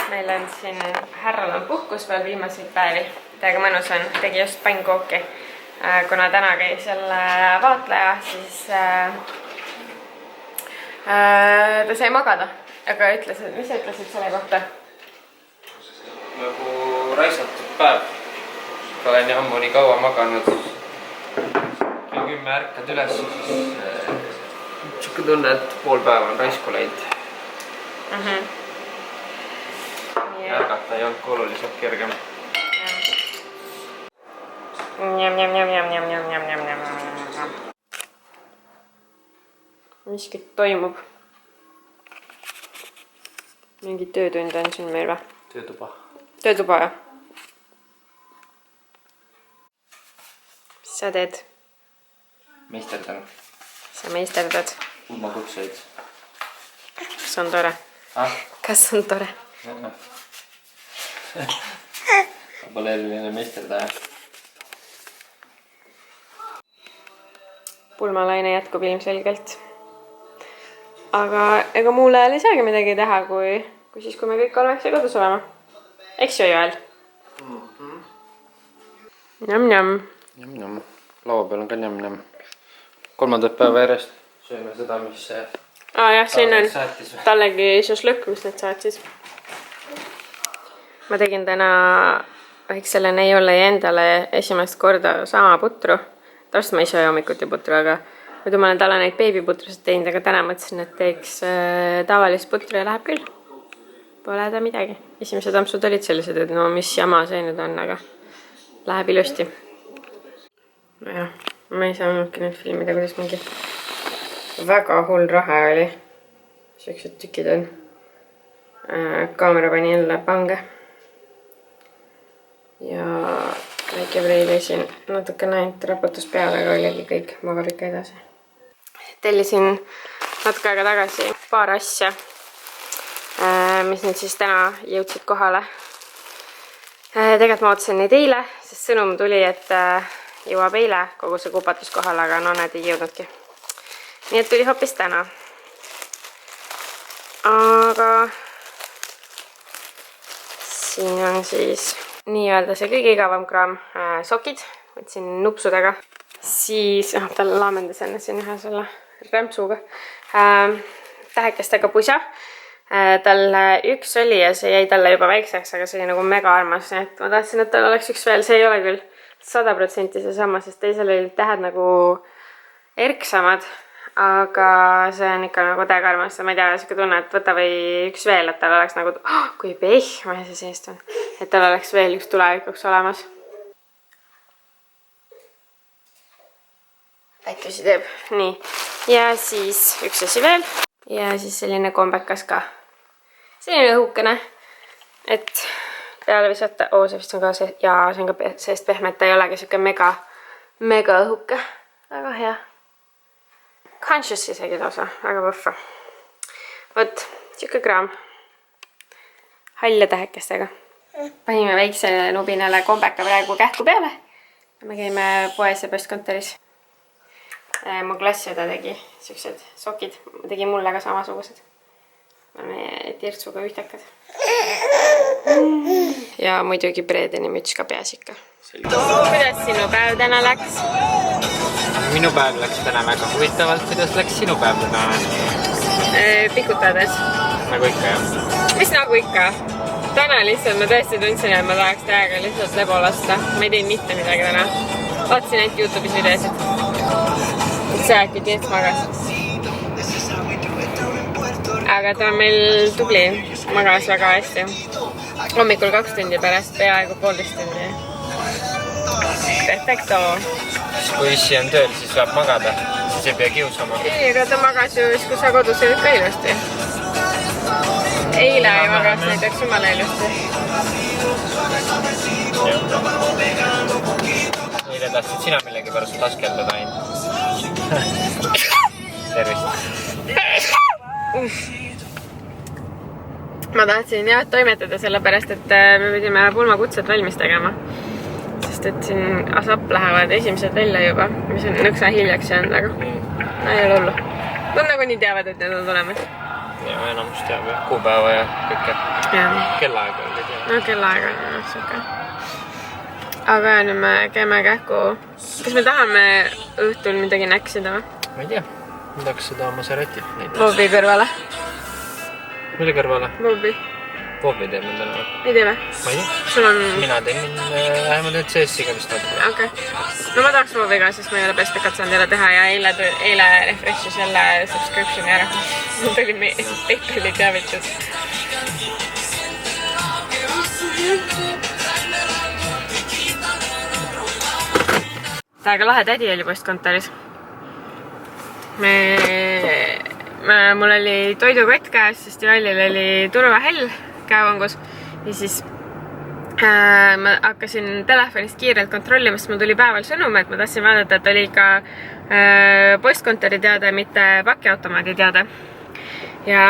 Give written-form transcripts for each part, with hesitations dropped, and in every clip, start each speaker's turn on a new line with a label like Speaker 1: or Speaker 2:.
Speaker 1: Meil on siin härral on puhkus veel viimaseid päevi. Täiega mõnus on, tegi just pannkooki. Kuna täna käis jälle vaatleja, siis ta sai magada. Aga ütles, et mis sa ütlesid selle kohta?
Speaker 2: Nagu raisatud päev. Olen ammu nii kaua maganud. Kell 10 ärkad üles, siis siuke tunne, et pool päeva on raisku läinud. Ärgata ei olnud oluliselt kergem.
Speaker 1: Miskit toimub. Mingi töötund on siin meil või?
Speaker 2: Töötuba.
Speaker 1: Töötuba, jah. Mis sa teed?
Speaker 2: Meisterdan.
Speaker 1: Sa meisterdad.
Speaker 2: Pulmakutseid.
Speaker 1: Kas on tore? Kas on tore?
Speaker 2: Pole eriline meisterdaja.
Speaker 1: Pulmalaine jätkub ilmselgelt. Aga ega muul ajal ei saagi midagi teha, kui siis, kui me kõik olekse kodus olema. Eks ju, Joel? Njam-njam.
Speaker 2: Njam-njam. Laua peal on ka njam-njam. 3. päeva järjest sööme seda, mis see...
Speaker 1: Jah, siin on tallegi šašlõkk, mis need saatis. Ma tegin täna väiksele neiule ja endale esimest korda sama putru. Tavaliselt ma ei söö hommikuti putru, aga muidu ma olen talle neid beebiputrusid teinud, aga täna mõtlesin, et teeks tavalist putru ja läheb küll. Pole ta midagi. Esimesed ampsud olid sellised, et no mis jama see nüüd on, aga läheb ilusti. Nojah, ma ei saanudki nüüd filmida, kuidas mingi väga hull raha oli. Siuksed tükid on. Kaamera pani jälle pange. Ja väike Preili siin natuke näinud raputus peale, aga oligi kõik magab ikka edasi. Tellisin natuke aega tagasi paar asja, mis nüüd siis täna jõudsid kohale. Tegelikult ma ootasin neid eile, sest sõnum tuli, et jõuab eile kogu see kupatus kohale, aga no need ei jõudnudki. Nii et tuli hoopis täna. Aga siin on siis nii-öelda see kõige igavam kraam, sokid, võtsin nupsudega. Siis, tal laamendas enne siin ühe selle rämpsuga. Tähekestega pusa. Tal üks oli ja see jäi talle juba väikseks, aga see oli nagu mega armas. Et ma tahtsin, et tal oleks üks veel, see ei ole küll 100% see sama, sest teisel olid tähed nagu erksamad. Aga see on ikka nagu täiega armas. Ma ei tea, siuke tunne, et võta või üks veel, et tal oleks nagu, kui pehme see seest on. Et tal oleks veel üks tulevikuks olemas. Väikusi teeb. Nii. Ja siis üks asi veel. Ja siis selline kombekas ka. Selline õhukene. Et peale visata. See vist on ka see. Ja see on ka seest pehme, et ta ei olegi siuke mega õhuke. Väga hea. Conscious isegi lausa, väga võhva. Vot, siuke kraam. Halja tähekestega. Panime väikse nubinale kombeka praegu kähku peale. Me käime poes ja postkontoris. Mu klassida tegi siuksed sokid. Tegi mulle ka samasugused. Me tirtsuga ühtekad. Ja muidugi Bredeni müts ka peas ikka. Kuidas sinu päev täna läks?
Speaker 2: Minu päev läks täna väga huvitavalt. Kuidas läks sinu päev täna?
Speaker 1: Pikutades.
Speaker 2: Nagu ikka, jah?
Speaker 1: Mis nagu ikka? Täna lihtsalt ma tõesti tundsin, et ma tahaks täiega lihtsalt lebo lasta. Ma ei teinud mitte midagi täna. Vaatasin ainult YouTube'is videosid. See äkki Tiets magas. Aga ta on meil tubli. Magas väga hästi. Hommikul 2 tundi pärast peaaegu 1,5 tundi. Perfecto.
Speaker 2: Kui issi on tööl, siis saab magada. Siis ei pea kiusama.
Speaker 1: Ei, aga ta magas ju, kui sa kodus olid ka ilusti. Eile ei magas näiteks jumala ilusti.
Speaker 2: Eile tahtsid sina millegi pärast laskeldada ainult. Tervist.
Speaker 1: Ma tahtsin jah toimetada sellepärast, et me pidime pulmakutset valmis tegema. Sest et siin ASAP lähevad esimesed välja juba, mis on nõksa hiljaks jäänud, aga ei ole hullu. Nad nagu nii teavad, et need on tulemas.
Speaker 2: ja enamus teab ja kuupäeva ja kõike. Kellaaega oli teada.
Speaker 1: No kellaaega on siuke. Aga nüüd me käime kähku. Kas me tahame õhtul midagi näksida või?
Speaker 2: Ma ei tea. Ma tahaks seda Maseratit näiteks.
Speaker 1: Bobi kõrvale.
Speaker 2: Mille kõrvale?
Speaker 1: Bobi.
Speaker 2: Bobi teeb endale või?
Speaker 1: Ei tee või?
Speaker 2: Ma ei tea.
Speaker 1: Sul on...
Speaker 2: Mina teen vähemalt nüüd CS-iga vist natuke.
Speaker 1: Okei. No ma tahaks Bobiga, sest ma ei ole päris pikalt saanud jälle teha ja eile refresh'is jälle subscription'i ära. Mul tuli PayPali teavitus. Täiega lahe tädi oli postkontoris. Mul oli toidukott käes, sest Joelil oli turvahell käevangus ja siis ma hakkasin telefonist kiirelt kontrollima, sest mul tuli päeval sõnum, et ma tahtsin vaadata, et oli ka postkontori teade, mitte pakiautomaadi teade. Ja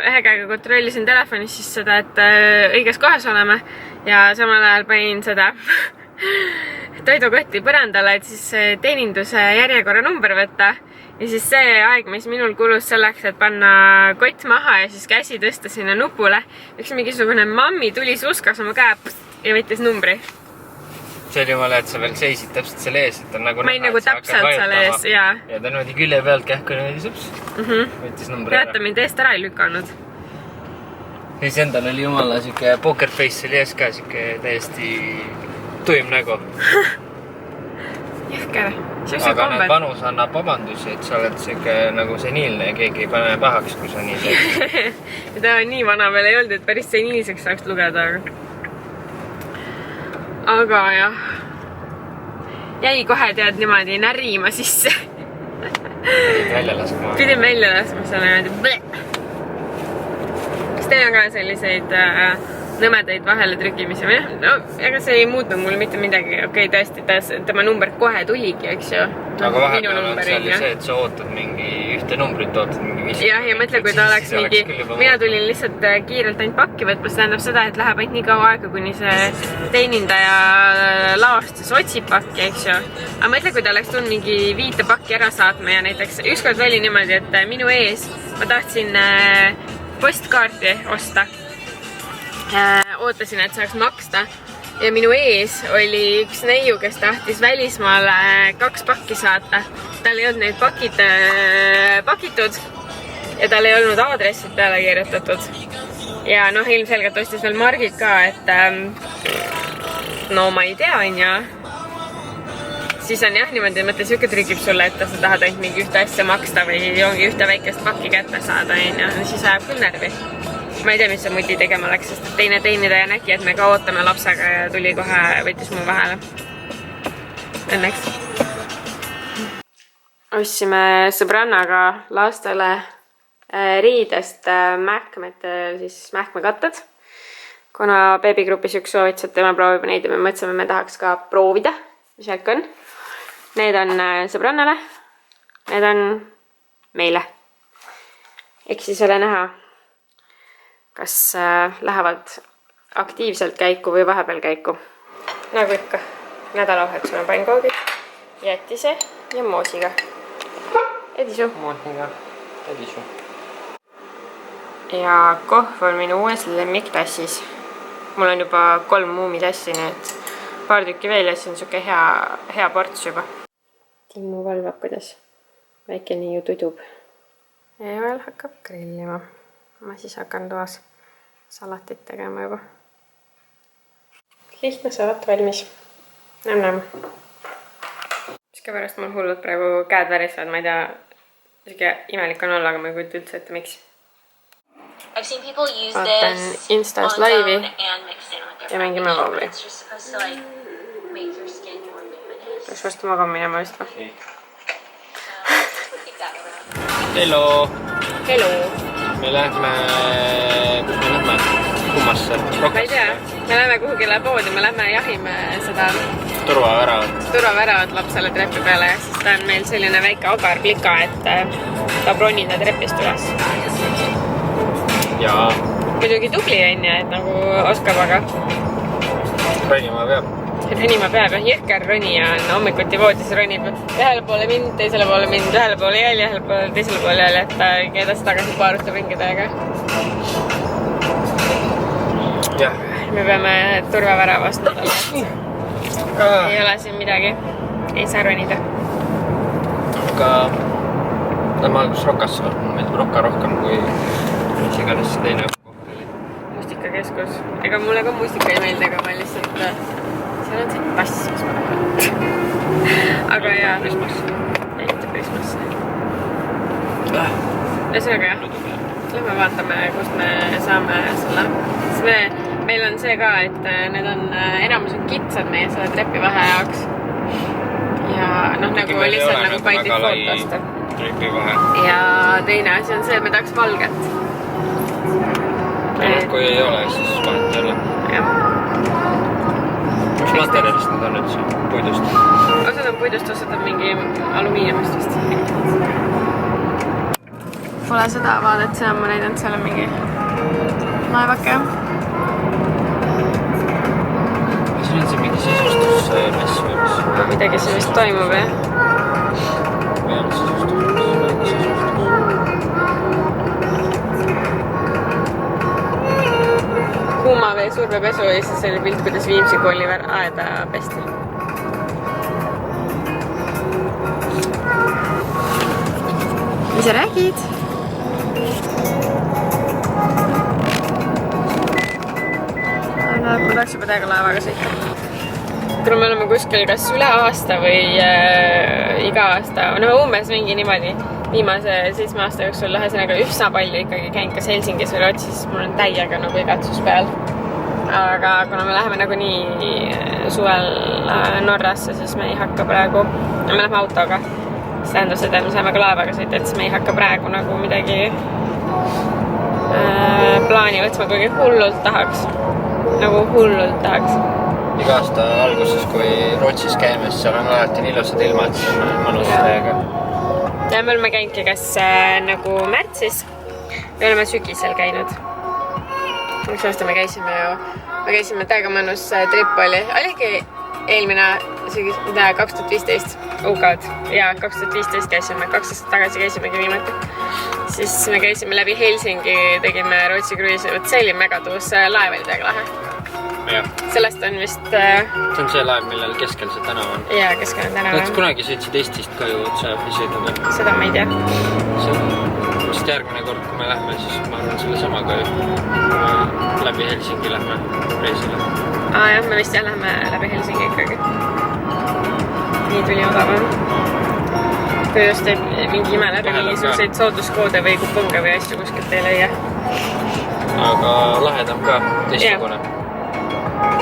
Speaker 1: ühe käega kontrollisin telefonis siis seda, et õiges kohas oleme ja samal ajal panin seda toidukotti põrandale, et siis teeninduse järjekorra number võtta. Ja siis see aeg, mis minul kulus selleks, et panna kott maha ja siis käsi tõsta sinna nupule. Üks mingisugune mammi tuli suskas oma käe ja võttis numbri.
Speaker 2: See oli jumala, et sa veel seisid täpselt selle ees, et on nagu
Speaker 1: ma olin nagu täpselt selle ees, jaa.
Speaker 2: Ja ta niimoodi külje pealt kähku niimoodi sõps. Võttis numbri ära.
Speaker 1: Teata mind eest ära ei lükanud.
Speaker 2: Ja siis endal oli jumala siuke poker face oli ees ka, siuke täiesti tuim nägu.
Speaker 1: Jõhker.
Speaker 2: Aga need vanus annab vabandusi, et sa oled siuke nagu seniilne ja keegi ei pane pahaks, kui sa nii teed.
Speaker 1: Ja ta nii vana veel ei olnud, et päris seniilseks saaks lugeda. Aga jah. Jäi kohe tead niimoodi närima sisse.
Speaker 2: Pidid välja laskma.
Speaker 1: Pidin välja laskma selle niimoodi. Kas teil on ka selliseid nõmedaid vahele trükimisi või? No, ega see ei muutnud mul mitte midagi. Okei, tõesti, tema number kohe tuligi, eks ju.
Speaker 2: Aga vahepeal on see see, et sa ootad mingi ühte numbrit, ootad mingi 5.
Speaker 1: Jah, ja mõtle, kui ta oleks mingi... Mina tulin lihtsalt kiirelt ainult pakki võtma, see tähendab seda, et läheb ainult nii kaua aega, kuni see teenindaja laostus otsib pakki, eks ju. Aga mõtle, kui ta oleks tulnud mingi 5 pakki ära saatma ja näiteks ükskord oli niimoodi, et minu ees ma tahtsin postkaarti osta. Ootasin, et saaks maksta ja minu ees oli üks neiu, kes tahtis välismaale 2 pakki saata. Tal ei olnud neid pakid pakitud ja tal ei olnud aadressid peale kirjutatud. Ja noh, ilmselgelt ostis veel margid ka, et no ma ei tea, on ja. Siis on jah niimoodi, mõtle, siuke trükib sulle, et sa tahad ainult mingi ühte asja maksta või ongi ühte väikest pakki kätte saada, on ja. Siis ajab küll närvi. Ma ei tea, mis see muti tegema läks, sest teine teenidaja nägi, et me ka ootame lapsega ja tuli kohe, võttis mu vahele. Õnneks. Ostsime sõbrannaga lastele riidest mähkmekatted. Kuna beebigrupis üks soovitas, et tema proovib neid ja me mõtlesime, me tahaks ka proovida, mis jälk on. Need on sõbrannale, need on meile. Eks siis ole näha, kas lähevad aktiivselt käiku või vahepeal käiku. Nagu ikka, nädalavahetusel on pannkoogid, jätise ja moosiga. Edisu.
Speaker 2: Moosiga, edisu.
Speaker 1: Ja kohv on minu uues lemmiktassis. Mul on juba 3 muumitassi, nii et paar tükki veel ja siis on siuke hea ports juba. Timmu valvab, kuidas väike niiu tudub. Ja Joel hakkab grillima. Ma siis hakkan toas salatit tegema juba. Lihtne salat valmis. Näm. Miska pärast mul hullud praegu käed värisevad, ma ei tea, siuke imelik on olla, aga ma ei kujuta üldse ette, miks. Vaatan Instas laivi ja mängime Vovli. Peaks vastu magama minema vist või?
Speaker 2: Hello!
Speaker 1: Hello!
Speaker 2: Me lähme... Kus me lähme? Kummasse?
Speaker 1: Ma ei tea. Me lähme kuhugile poodi, me lähme jahime seda... Turvaväravat lapsele trepi peale ja siis ta on meil selline väike agar klika, et ta bronida trepist üles.
Speaker 2: Jaa.
Speaker 1: Muidugi tubli on ja, et nagu oskab, aga...
Speaker 2: Ränima peab.
Speaker 1: ronima peab ja jõhker ronija on hommikuti voodis ronib ühele poole mind, teisele poole mind, ühele poole jälle, ühele poole, teisele poole jälle, et ta edasi-tagasi paarutab ringi täiega.
Speaker 2: jah.
Speaker 1: Me peame turvavärava ostma talle, ei ole siin midagi, ei saa ronida.
Speaker 2: aga lähme alguses Rokasse, mulle meeldib Roka rohkem kui mis iganes see teine koht oli.
Speaker 1: Mustikakeskus. Ega mulle ka mustika ei meeldi, aga ma lihtsalt seal on see tass, mis ma tahan. aga jaa.
Speaker 2: Prismasse.
Speaker 1: Ei, mitte Prismasse. Ühesõnaga jah, lähme vaatame, kust me saame selle. Meil on see ka, et need on, enamus on kitsad meie selle trepivahe jaoks. Ja noh, nagu lihtsalt nagu by default osta.
Speaker 2: Trepivahe.
Speaker 1: Ja teine asi on see, et me tahaks valget.
Speaker 2: Kui ei ole, siis vahet ei ole.
Speaker 1: Jah.
Speaker 2: Mis materjalist need on üldse? Puidust?
Speaker 1: Osad on puidust, osad on mingi alumiiniumist vist. Pole seda vaadet, see on ma näidanud, seal on mingi laevake.
Speaker 2: Siin on see mingi sisustusmess või mis?
Speaker 1: Midagi siin vist toimub, jah?
Speaker 2: Või on sisustus?
Speaker 1: Kuuma vee survepesu ja siis oli pilt, kuidas Viimsi kooli aeda pesti. Mis sa räägid? Ma tahaks juba täiega laevaga sõita. Kuna me oleme kuskil kas üle aasta või iga aasta, no umbes mingi niimoodi viimase 7 aasta jooksul ühesõnaga üsna palju ikkagi käinud kas Helsingis või Rootsis, siis mul on täiega nagu igatsus peal. Aga kuna me läheme nagu nii suvel Norrasse, siis me ei hakka praegu, me läheme autoga. See tähendab seda, et me saame ka laevaga sõita, et siis me ei hakka praegu nagu midagi plaani võtma, kuigi hullult tahaks. Nagu hullult tahaks.
Speaker 2: Iga aasta alguses, kui Rootsis käime, siis seal on alati nii ilusad ilmad, siis on mõnus täiega.
Speaker 1: Ja me oleme käinudki kas nagu märtsis või oleme sügisel käinud. Üks aasta me käisime täiega mõnus trip oligi eelmine sügis, 2015 UK-d ja 2015 käisime, 2 aastat tagasi käisimegi viimati. Siis me käisime läbi Helsingi, tegime Rootsi kruiisi, võt see oli mega tuus, laev oli täiega lahe.
Speaker 2: Ja.
Speaker 1: Sellest on vist...
Speaker 2: See on see laev, millel keskel see tänav on.
Speaker 1: Jaa, keskel on tänav.
Speaker 2: Nad kunagi sõitsid Eestist ka ju otse või sõidame.
Speaker 1: Seda ma ei tea.
Speaker 2: Sest järgmine kord, kui me lähme, siis ma arvan selle samaga ju. Läbi Helsingi lähme reisile.
Speaker 1: Jah, me vist jah lähme läbi Helsingi ikkagi. Nii tuli odavam. Kui just mingi ime läbi mingisuguseid sooduskoode või kuponge või asju kuskilt ei leia.
Speaker 2: Aga lahedam ka, teistsugune.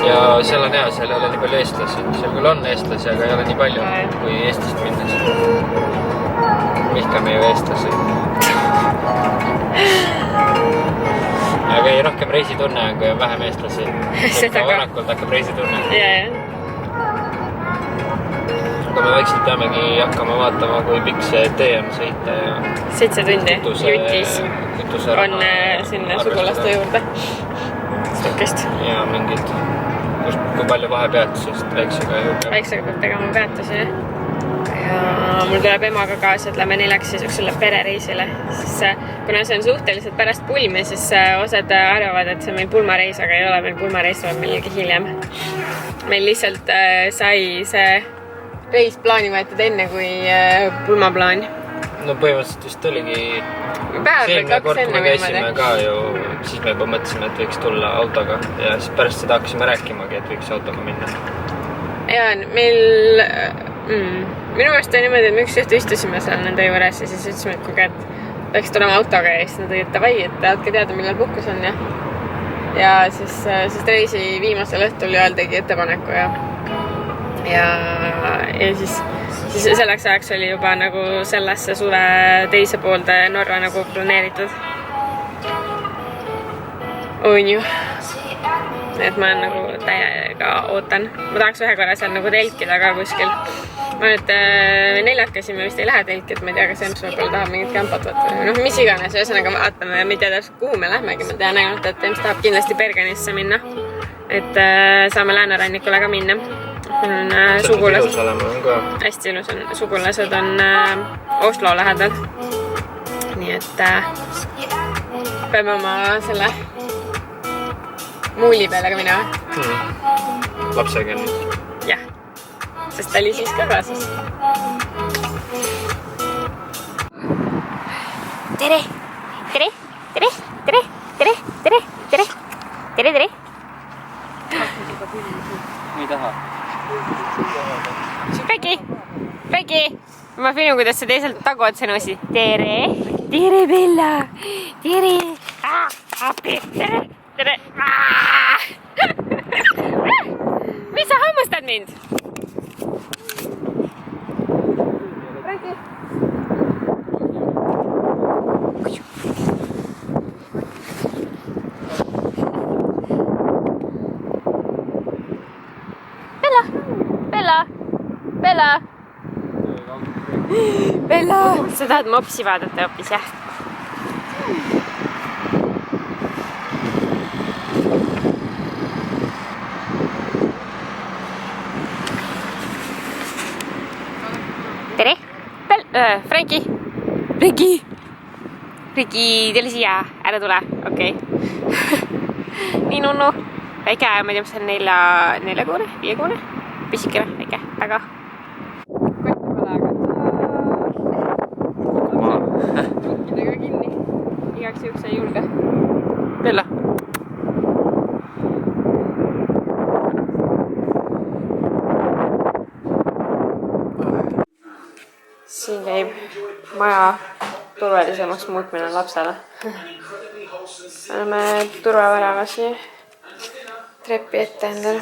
Speaker 2: Ja seal on hea, seal ei ole nii palju eestlasi. Seal küll on eestlasi, aga ei ole nii palju kui Eestist minnes. Vihkame ju eestlasi. Aga ei rohkem reisitunne, kui on vähem eestlasi.
Speaker 1: Seda ka.
Speaker 2: Vanakult hakkab reisitunne.
Speaker 1: Jaa.
Speaker 2: Aga me vaikselt peamegi hakkama vaatama, kui pikk see tee on sõita ja
Speaker 1: 7 tundi jutis on sinna sugulaste juurde. Stukist.
Speaker 2: Ja mingid, kui palju vahepeatusest väiksega juurde.
Speaker 1: Väiksega peab tegema peatusi, jah. Ja mul tuleb emaga kaasa, et lähme 4 siuksele perereisile. Siis, kuna see on suhteliselt pärast pulmi, siis osad arvavad, et see on meil pulmareis, aga ei ole meil pulmareis, on millegi hiljem. Meil lihtsalt sai see reis plaani võetud enne kui pulmaplaan.
Speaker 2: No põhimõtteliselt vist oligi... Eelmine kord, kui me käisime ka ju, siis me juba mõtlesime, et võiks tulla autoga. Ja siis pärast seda hakkasime rääkimagi, et võiks autoga minna.
Speaker 1: Jaa, meil... Minu meelest oli niimoodi, et me üks õhtu istusime seal nende juures ja siis ütlesime, et kuulge, et peaks tulema autoga ja siis nad olid davai, et tahtke teada, millal puhkus on ja siis reisi viimasel õhtul Joel tegi ettepaneku ja siis selleks ajaks oli juba nagu sellesse suve teise poolde Norra nagu planeeritud. On ju. Et ma nagu täiega ootan. Ma tahaks ühe korra seal nagu telkida ka kuskil. Ma nüüd 4 käisime vist ei lähe telkid, ma ei tea, kas Ems võib-olla tahab mingit kämpat võtta. No mis iganes, ühesõnaga vaatame, ma ei tea täpselt kuhu me lähmegi. Ma tean ainult, et Ems tahab kindlasti Bergenisse minna. Et saame Läänerannikule ka minna. meil on sugulased.
Speaker 2: On ka.
Speaker 1: Hästi ilus on. Sugulased on Oslo lähedal. Nii et peame oma selle muuli peale ka minema.
Speaker 2: Lapsega nüüd.
Speaker 1: Jah. Sest ta oli siis ka kaasas. Tere! Tere! Tere! Tere! Tere! Tere! Tere! Tere! Tere!
Speaker 2: Ma ei taha.
Speaker 1: Pegi! Pegi! Ma filmin, kuidas sa teiselt taguvad sõnusi. Tere! Tere, Bella! Tere! Appi! Tere! Tere! Mis sa hammustad mind? Pegi! Bella! Bella! Bella! Bella! Sa tahad mopsi vaadata hoopis, jah? Tere! Franki! Franki! Franki, tule siia! Ära tule, okei. Nii nunnu. Väike, ma ei tea, mis see on 4 kuune, 5 kuune? Pisikene, väike, väga. Tukkidega kinni. Igaks juhuks ei julge.
Speaker 2: Bella.
Speaker 1: Siin käib maja turvalisemaks muutmine lapsele. Oleme turvavärava siia trepi ette endale.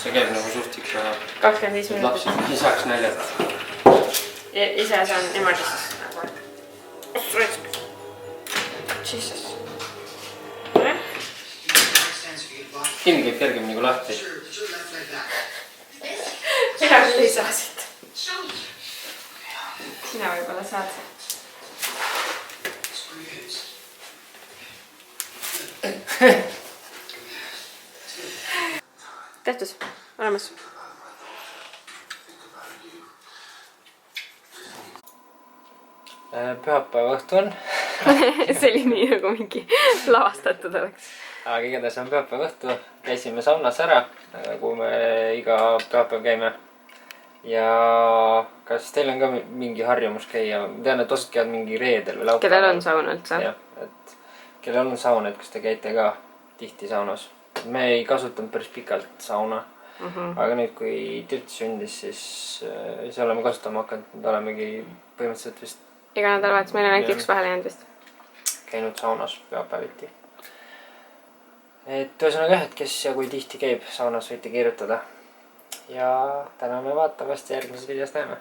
Speaker 2: See käib nagu suht ikka
Speaker 1: 25 minutit.
Speaker 2: lapsed ei saaks näljata.
Speaker 1: Ise saan niimoodi siis nagu. Jesus.
Speaker 2: Kinni käib kergemini kui lahti.
Speaker 1: Mina küll ei saa siit. Sina võib-olla saad. Tehtud, olemas.
Speaker 2: Pühapäeva õhtu on.
Speaker 1: See oli nii nagu mingi lavastatud oleks.
Speaker 2: Aga igatahes on pühapäeva õhtu. Käisime saunas ära, nagu me iga pühapäev käime. Ja kas teil on ka mingi harjumus käia? Tean, et osad käivad mingi reedel või laupäeval.
Speaker 1: Kellel on saun üldse?
Speaker 2: Jah, et kellel on saun, et kas te käite ka tihti saunas? Me ei kasutanud päris pikalt sauna. Aga nüüd, kui Tirt sündis, siis oleme kasutama hakanud. Nüüd olemegi põhimõtteliselt vist
Speaker 1: iga nädalavahetus, meil on ainult üks vahele jäänud vist.
Speaker 2: Käinud saunas pühapäeviti. Et ühesõnaga jah, et kes ja kui tihti käib saunas, võite kirjutada. Ja täna me vaatamast ja järgmises videos näeme.